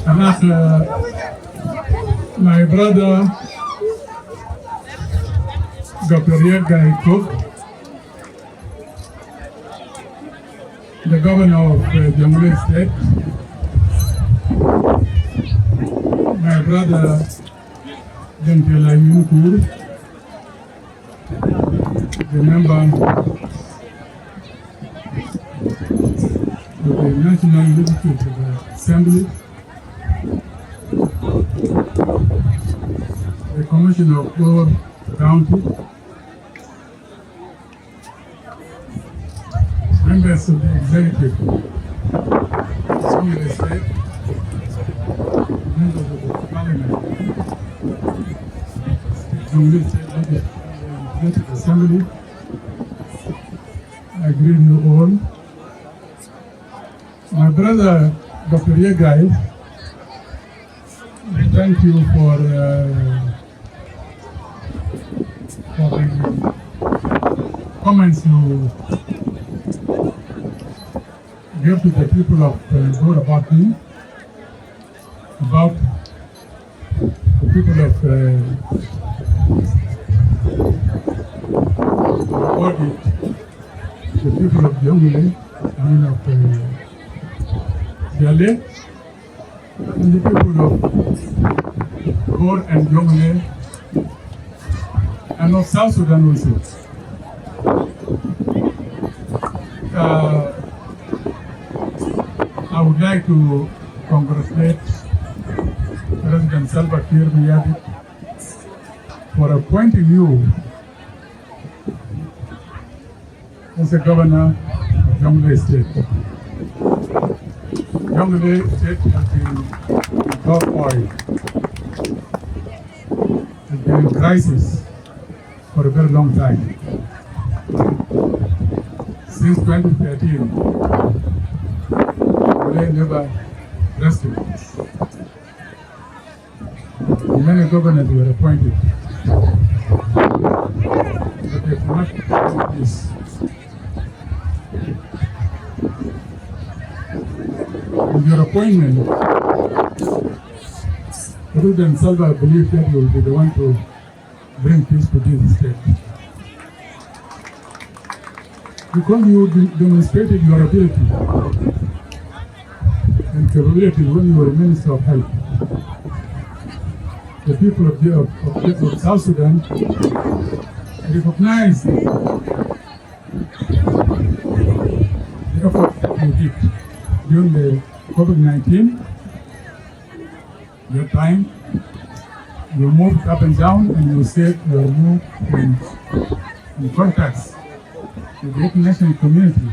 And as my brother, Dr. Jalle Cook, the governor of Jalle State, my brother, Jalle Payam, the member of the National Legislative Assembly, the Commissioner of Kuol County, members of the executive, Jalle State, members of the Parliament, Jalle State Legislative Assembly. I greet you all. My brother, Dr. Jalle, thank you for the comments you gave to the people of Gold about me, about the people of Abuodit, the people of Jalle, of Jalle, and the people of Kuol and Jalle, and of South Sudan also. I would like to congratulate President Salva Kiir Mayardit for appointing you as the governor of Jalle State. Jalle State has been in turmoil, has been in crisis for a very long time. Since 2013, Jalle never rested. Many governors were appointed, but they could not do this. With your appointment, President Salva believes that you will be the one to bring peace to this state. Because you demonstrated your ability and capability when you were Minister of Health. The people of South Sudan recognize the effort that you did during the COVID-19. Your time, you moved up and down and you said you are moved in contacts with the international community,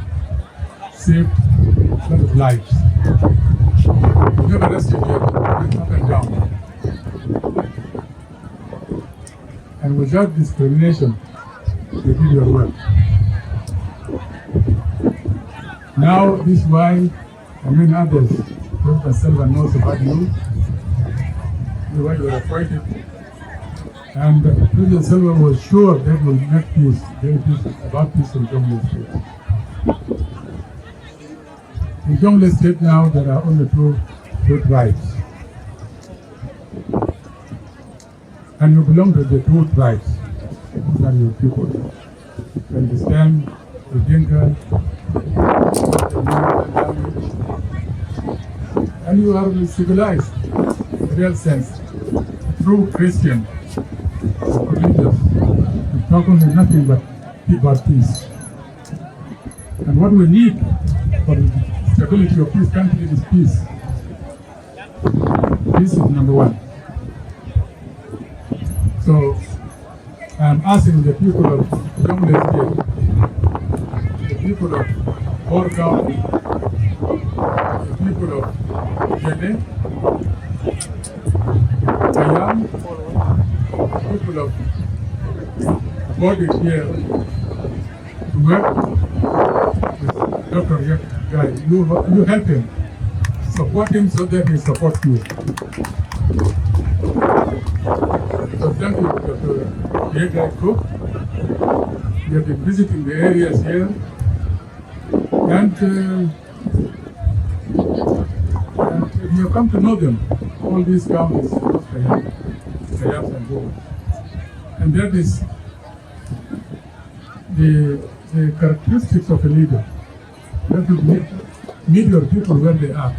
saved a lot of lives. You never rested yet, you went up and down. And without discrimination, you did your work. Now, this is why, and others, President Salva knows about you, the way you were appointed. And President Salva was sure that will make peace, about peace in Jalle State. In Jalle State now, there are only two tribes. And you belong to the two tribes. These are your people. You understand the Dinka, and you are civilized, in the real sense, true Christian, religious. You talk only nothing but about peace. And what we need for the stability of this country is peace. Peace is number one. So I'm asking the people of Jalle State, the people of Kuol County, the people of Jalle, Payam, the people of Abuodit here to work with Dr. Jalle. You help him, support him so that he supports you. So thank you, Dr. Jalle Cook. You have been visiting the areas here, and you you come to know them, all these counties, Payam and Bomas. And that is the characteristics of a leader. You have to meet your people where they are.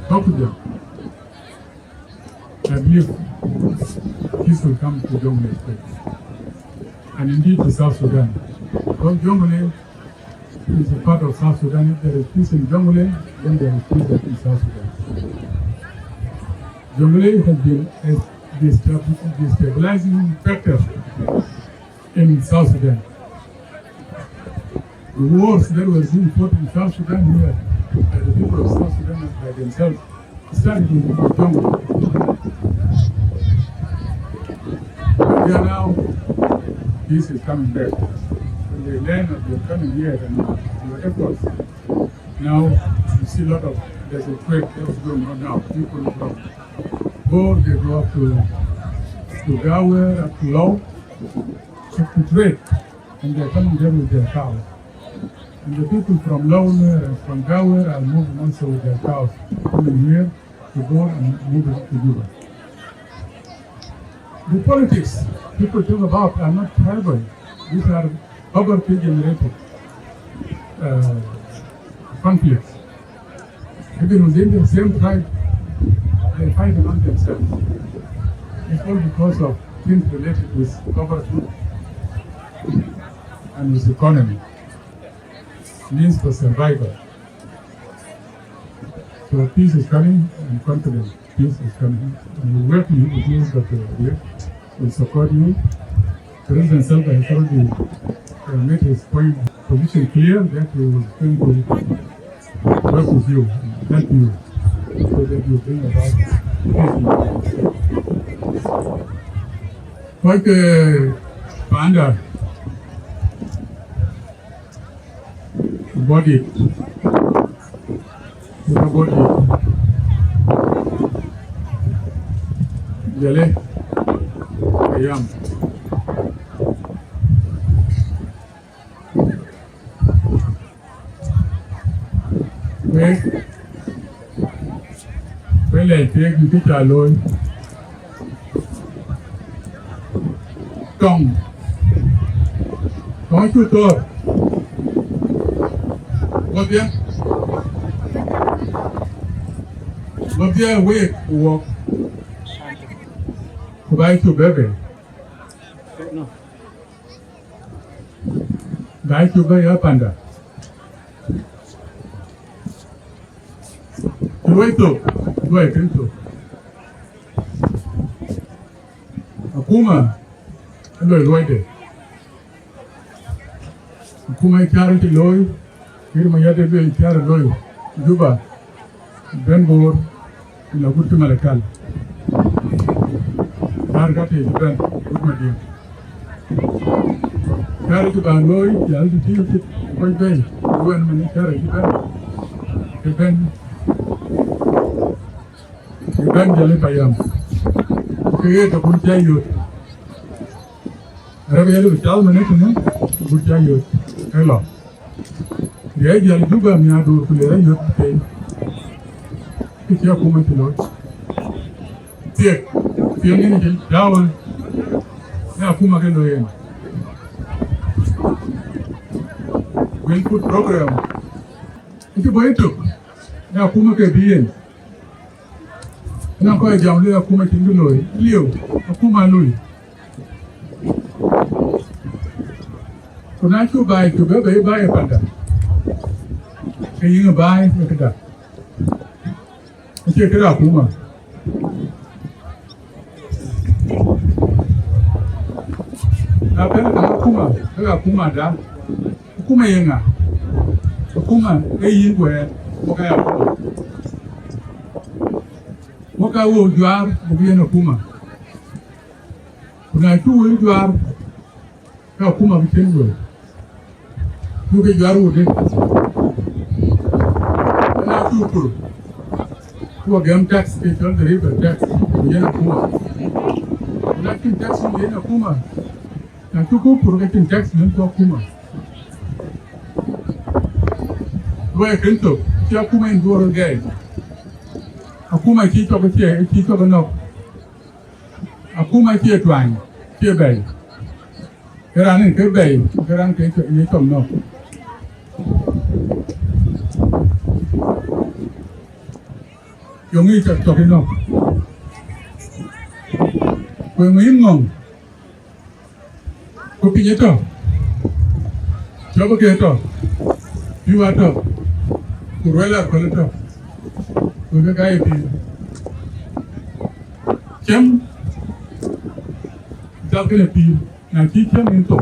Talk to them. I believe peace will come to Jonglei State. And indeed to South Sudan. Because Jonglei is a part of South Sudan. If there is peace in Jonglei, then there is peace in South Sudan. Jonglei has been a destabilizing factor in South Sudan. The wars that were being fought in South Sudan here by the people of South Sudan by themselves started in Jonglei. But there now, peace is coming back. When they learn that they're coming here and your efforts, now you see a lot of, there's a trade that's going on now. People from Bor, they go up to Gawer, up to Law, to trade, and they're coming there with their cows. And the people from Lowner and from Gawer are moving also with their cows, coming here to Bor and moving to Juba. The politics people talk about are not tribal. These are poverty-generated conflicts. Even within the same tribe, they fight among themselves. It's all because of things related with poverty and with economy, means for survival. So peace is coming, and confident peace is coming. And we work with you, but we support you. President Salva has already made his position clear that he is going to work with you and help you so that you bring about peace. Like Panda, Abuodit, Jalle Payam. When I take you to alone, don't you talk. What there wait to walk. Buy to baby. Buy to buy up under. Wait to Akuma, hello, wait. Akuma charity loy, Kirmayade be charity loy, Juba, Benbor, Inauguration Malakal. Targati is Ben, good my Charity Bangoy, Yaldi Tiu, quite bay, when many charity Ben. Jalle Payam. Create a good youth. Raviel with Talman, good youth. Hello. The idea of Juba Miadu to the youth pay. It's your comment, Lord. Take, feeling down. Now, Pumagano. We'll put program. It's a boy too. Now, Pumaka be in. Now, quite young, they are coming to Leo, Akuma Louis. So now you buy to go buy a panda. Can you buy that? Take it up, Puma. Now, Puma, da. Puma Yanga. Puma, a where, okay. Waka wo juar bugiana Puma. Kuna tu juar ka Puma bitengo. Tu ke juar wo de. Na tu tu. Tu gam tax ke chal de river tax bugiana Puma. Na tin tax bugiana Puma. Na tu ko pur ke tin tax men to Puma. Tu e kento, ti Puma in duoro gai. Aku mai chi cho cái no. Aku mai chi twang, chi bay. Cái ran cái bay, cái ran cái ni tom no. Yung ni cho cái no. Kung ngong. Ko pinye to. Coba ke to. Piwa to. Kurwela ko to. Ko ga kai pi. Chem dal ke pi na ki chem in to.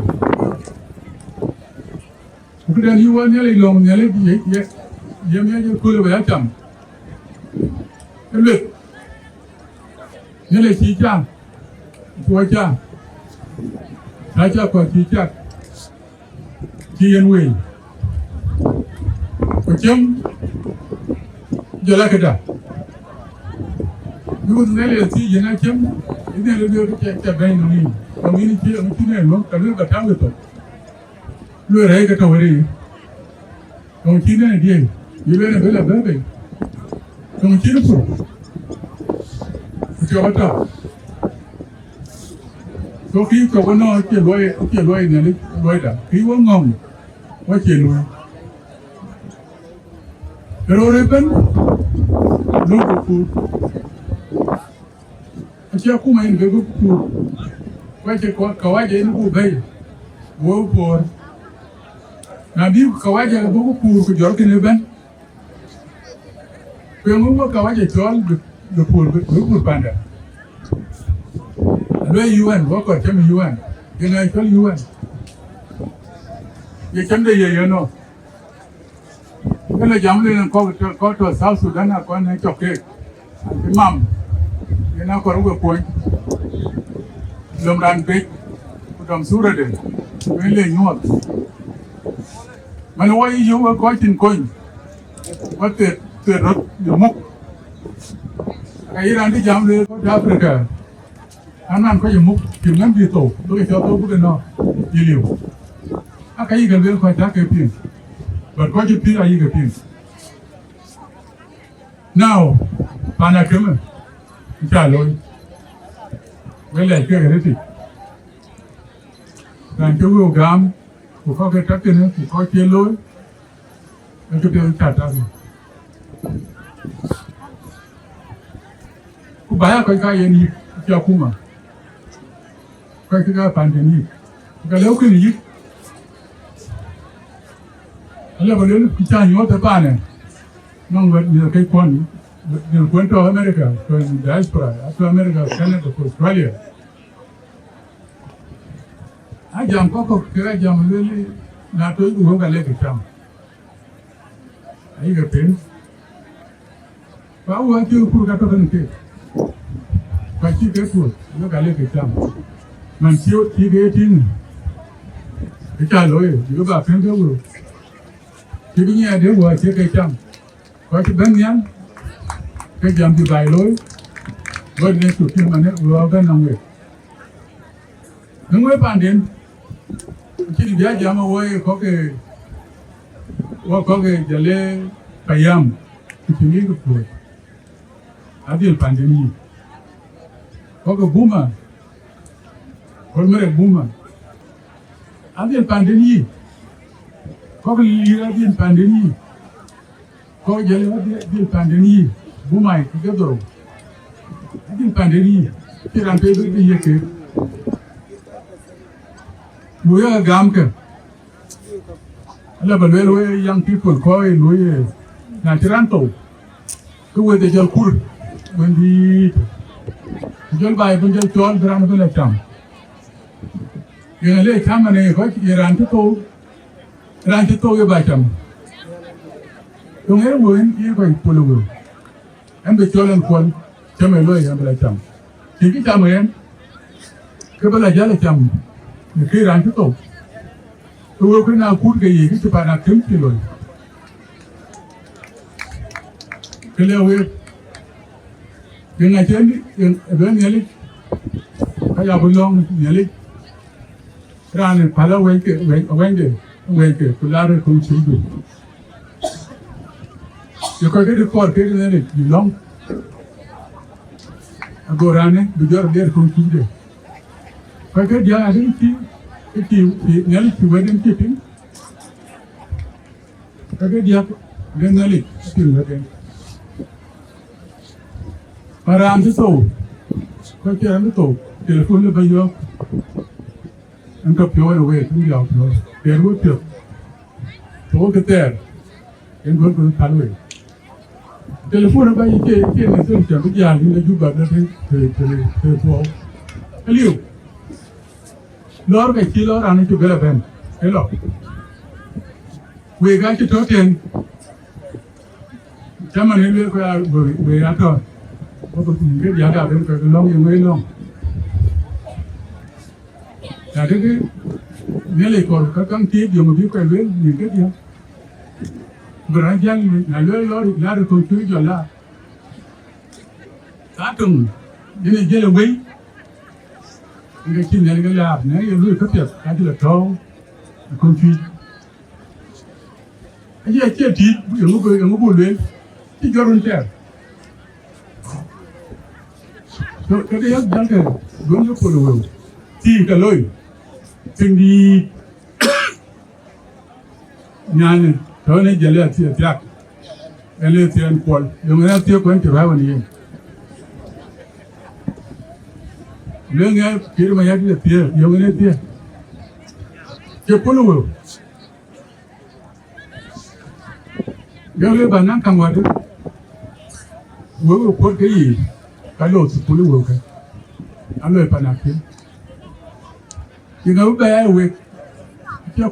Ko dan yuwa ne le long ne le ye me ko le ba cham. Le ne le chi cham. Ko cham. Na cha ko chi cham. Chi yen we. Ko chem jala kada. Yu ne le ti yana chem ne le do cha bai no ni. Ko ni chi am chi ne no ka le ba ta we to. Lu re ka to re. Ko chi ne die. Yu le ne be la ba be. Ko chi ne pu. Ko cha ta. Ko ki ko no che loi ne le loi da. Ki wo ngom. Wa che loi. Pero repen no ku acha ku mai be ku wa che ko kawaje ni ku bai wo por na bi kawaje ku ku jor ke ne ben pe mo kawaje tol de por panda lo UN wo ko chem UN ke na tol UN ye chem de ye no. Cái là giống như có trò South Sudan là con hay chọc cái mầm cái nào có lúc ở cuối lồng đàn bích đồng số ra đến cái lệ nhuận mà nó quay yếu có trình coin có tuyệt rất nhiều mốc cái Iran đi giống như có Africa anh ăn có nhiều mốc kiểu ngắn đi tổ tôi cho tôi cũng nó đi liều cái gì cần biết phải trả cái tiền. But what you feel are you getting? Now, Panakama, Chalo, well, I get it. And you will gam, who forget tapping, who caught yellow, and to be a cat. Kubaya Kaka Yakuma. Kaka Pandemic. Galokan you. Hello, little Chinese water panel. No, but you take one. You went to America, to diaspora, after America, Canada, to Australia. I jump Coco, I jump really not to go and let it come. I get pain. But what you put up on the cake? But you get food, look at it come. Man, you get in. It's a lawyer, you go back and go. Khi nghe đứa vừa chia cây trăm có cái bên nhắn cái dòng thì bài lối bên này chủ trương mà nó vừa bên lòng người những mấy bạn đến chỉ giá giá mà quay có cái Jalle Payam cái nghĩ của tôi Abuodit pandemi có cái Bomas Kolmarek Boma Abuodit pandemi có cái Abuodit pandemi có Jalle Abuodit pandemi Bomas cái đó Abuodit pandemi cái làm thế cái gì cái người gam cái là bởi vì young people coi lối natural tổ cái người để cho cool when đi cho bài bên cho chọn brand bên là chậm cái này chậm mà này có Iran cái tôi bài chậm trong ấy người như vậy polo em bị cho lên quân cho mày lôi em lại chậm thì cái chậm em cái bên là giá là chậm khi Iran cái tôi cái nào cút cái gì cái chụp ảnh kiếm thì rồi cái leo ấy những ngày trên những bên nhà lịch cái nhà buôn long nhà lịch ra này phải là quay cái là rồi không chịu được rồi coi cái được coi cái này lịch long agorane bijor der conclude cái dia adin ki nyali ki wedin keeping cái dia den nyali ki wedin para am to cái am to telephone le bayo anh cấp phiếu ở về cũng giàu rồi tiền cũng được số cái tiền em vẫn thắng rồi telephone bay cái này tôi chẳng có gì nhưng giúp bạn nó thế phố cái liu lor cái chi lor anh chụp cái bên cái lọ về cái chỗ tiền chăm anh ấy cái về ăn thôi có cái giá cả bên cái long như mấy long là cái nếu lại còn các căng tiếp dùng một cái quay lưới nhìn cái gì không bữa giờ là lưới lói lá được con chuối cho lá cá trùng cái này chơi là mấy cái chim này cái là nếu như lưới cắt tiệp cái là trâu con chuối cái gì chơi thịt dùng một buổi lưới thì cho luôn chơi rồi cái đấy đang cái đúng lúc rồi thì cái lưới sinh đi nhà này thôi này Jalle thì chắc Jalle thì anh Kuol dùng cái tiêu quen kiểu nào vậy lương nghe kiểu mà nhát cái tiêu dùng cái tiêu cái Kuol luôn Jalle bạn năng cầm vào đấy vừa Kuol cái gì cái lỗ sự Kuol luôn cái anh lời bạn nào kia nhưng mà bây giờ về cái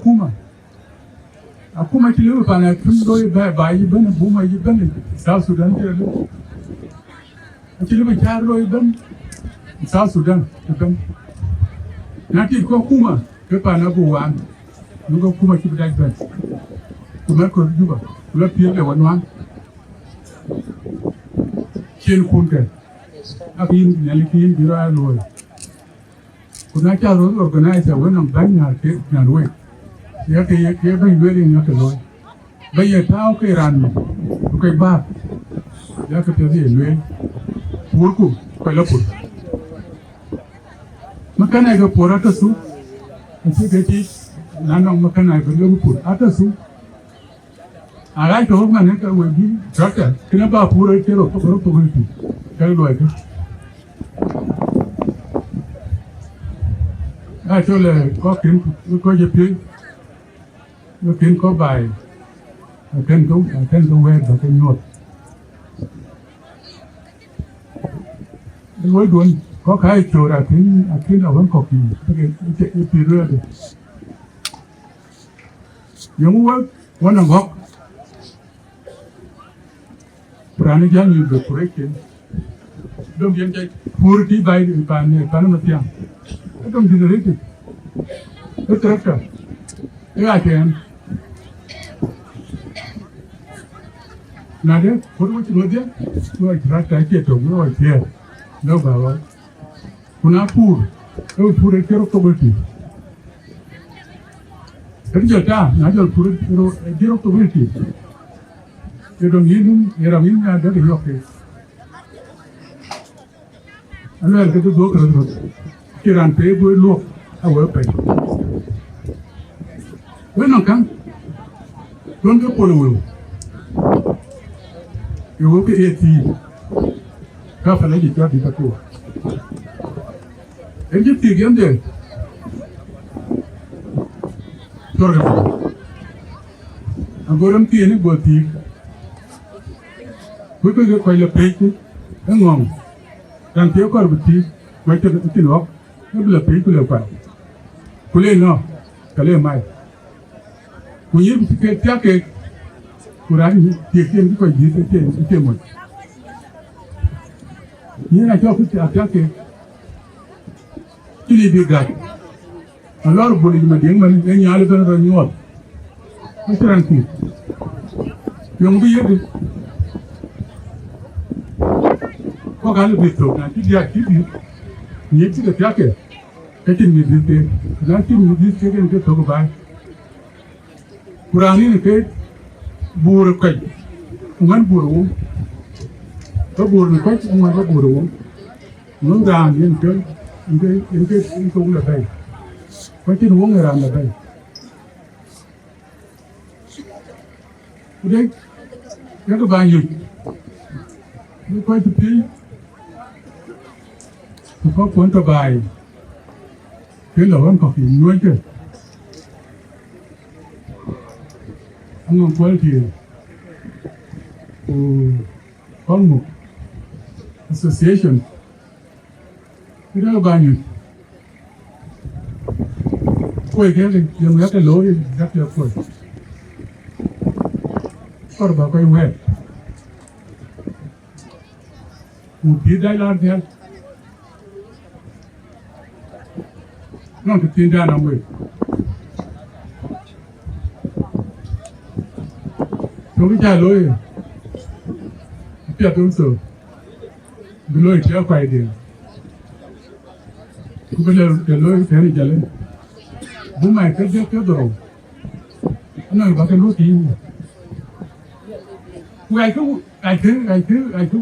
Akuma kilo pana kumdoi bai ban Bomas ban South Sudan kilo kilo bacharo ban South Sudan ban nanti ko kuma ke pana buwan nugo kuma ki bidai ban kuma ko juba kula pile wanwan chen kunke abin nyali kin bira loy kuna cha ro organize wannan ban na ke na loy cái bây giờ đi nhớ rồi bây giờ thao cái ràn cái ba giá cái gì luyện cuối cùng phải là phụ mà cái này cái phụ ra su cái gì năn mà cái này phải là phụ ra su ai cho mà nên cái gì chắc cái nó ba phụ ra cái rồi cái loại cái cho là có kiếm có gì tiền nó kiến có bài kênh công quen và kênh nốt với luôn có cái chỗ là kiến ở vẫn có kỳ cái rưa được những quán làm góc Purana jang như được correction đông dân chạy pur tí bay bàn nó tiang đông dân đấy cái tractor cái ai kèm là đấy, có đúng không chứ? Tôi ra trái kia trồng nó ở kia, đâu bảo vậy? Còn áp pur đấy kia nó bự. Cái giờ ta, nói giờ pur nó kia nó bự. Cái đồng nhiên là đấy được rồi. Anh nói cái đó rồi, cái ràn té với luộc, ao ở bên. Với nó căng, luôn cái polo yêu cái AT các phải lấy gì cho đi bắt cô em giúp tiền kiếm gì cho cái gì anh gọi em tiền ấy bữa thì cuối cái quay lại page ấy anh ngon đang thiếu có một tí quay cho cái tiền đó nó bị là page của liệu phải của lên nó cái lên mai của những cái tiếc cái của anh tiệc tiền cái gì cái tiền một như là cho cái tiếc cái đi bị gạt anh lo bồi mà tiếng mình cái nhà lên rồi nhột cái chuyện gì dùng bây giờ có cái bị tổn là cái gì nhiều cái chuyện gì thế là chuyện gì cái thấu bài Kurang cái bùa cây, ngắn bùa uống, có bùa này quách, ông có bùa uống, Muốn ra những cái cũng là đây. Có chứ uống người làm là đây. Đấy, các bạn nhìn, nó quay thực tế, có cuốn tờ bài, cái lỗ anh có thể nuôi chứ. Anh không quay thì, có một association, cái đó là bao nhiêu? Quay cái này, dùng cái lỗ rất là quay. Có bà quay huệ. Một tí đại lan theo. Nó thực tiên ra nằm người. Trong cái chai lối, phía tương sự, cái lối chéo quay đi. Cũng bây giờ cái lối thế này trở lên. Bố mày cái đồ. Nó nói bà cái lối tí. Ai cứ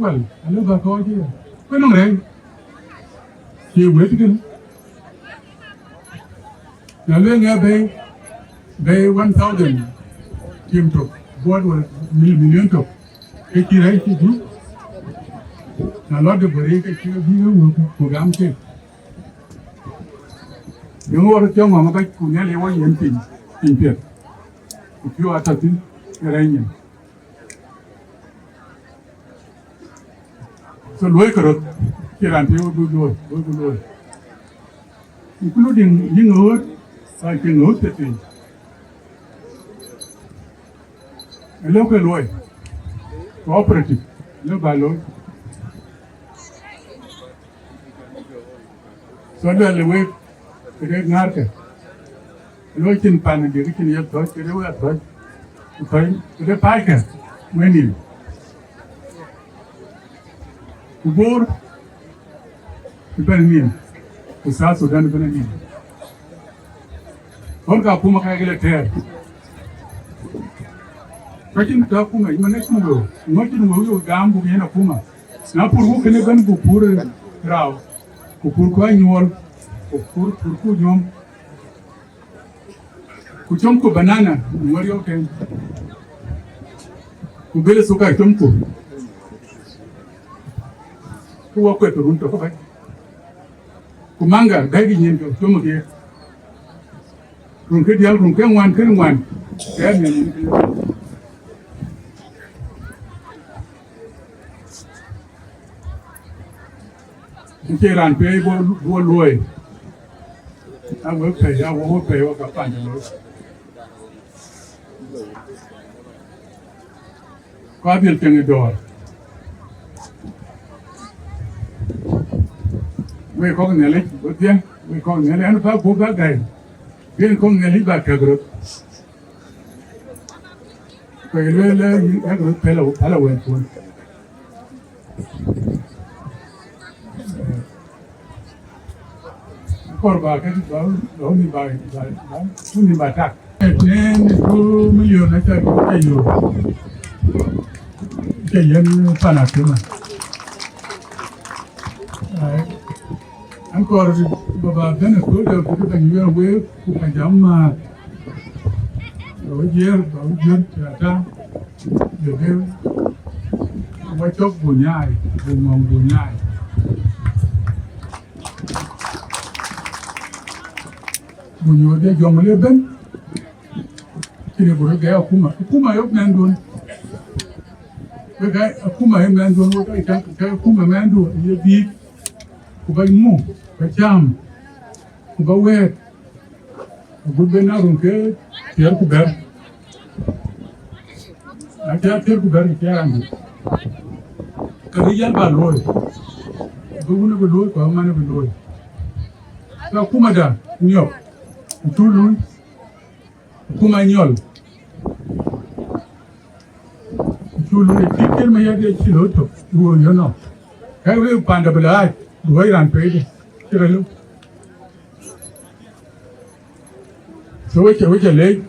vậy, anh nói bà coi chứ, cái nó này, chiều mấy cái nào lên nghe về 1,000 kim trục, what million trục, cái chi đấy chi chút, nào lót được bởi cái chi ví dụ của gam chứ, những người trong mà cái của nhà lấy yên tình việc, khi ở thật tin cái này nhỉ. So lối kerut, kiran theo lối. Including những người, cái người thế thì, lâu cái lối, cooperative, lâu bài lối. So đó là lối, cái ngár cái, lối trên pan này cái trên thôi, cái lối thôi, cái phải cái, mấy niệm. Kubur, Sudan, South Sudan, Sudan. Orang kau pun makan gila ter. Kacin tak pun, mana semua, macam gam bukan nak pun. Nak pun kena kan kupur rau, kupur kau nyol, kupur nyom, kucom ku banana, nyol yo kan. Kubele suka kucom ku. Kuwa kwetu runto kwa bai. Kumanga dagi nyendo tomo dia. Runke dia runke ngwan ke ngwan. Ke ni. Nke ran pe bo loy. A wo pe wo ka pan lo. Kwa bil tenge dor. We con nghe lấy, bữa tiên, we con nghe lấy nó phá phú các ngày, viên con nghe lấy bà cờ được, vậy lên các được phải là quen thuộc, còn bà cái đó đi bà chắc, nên cứ mấy giờ nó chơi cái dân phản ảnh mà. Ancora babà bene quello che da io avevo un giamma oggi ta devo vuoi chọc bunyai buông bunyai bunyo de jomle ben kini buru ga akuma yok nan don ga akuma yok nan don ga akuma nan don ye bi kubai mu kacam kubawet kubena runke tiar kuber aja tiar kuber tiaran kalian baloi buguna baloi ko mana baloi ta kuma da nyop tulu kuma nyol tulu tikir me yade chilo to wo yono kai we panda balai duai ran pede kira lu so we le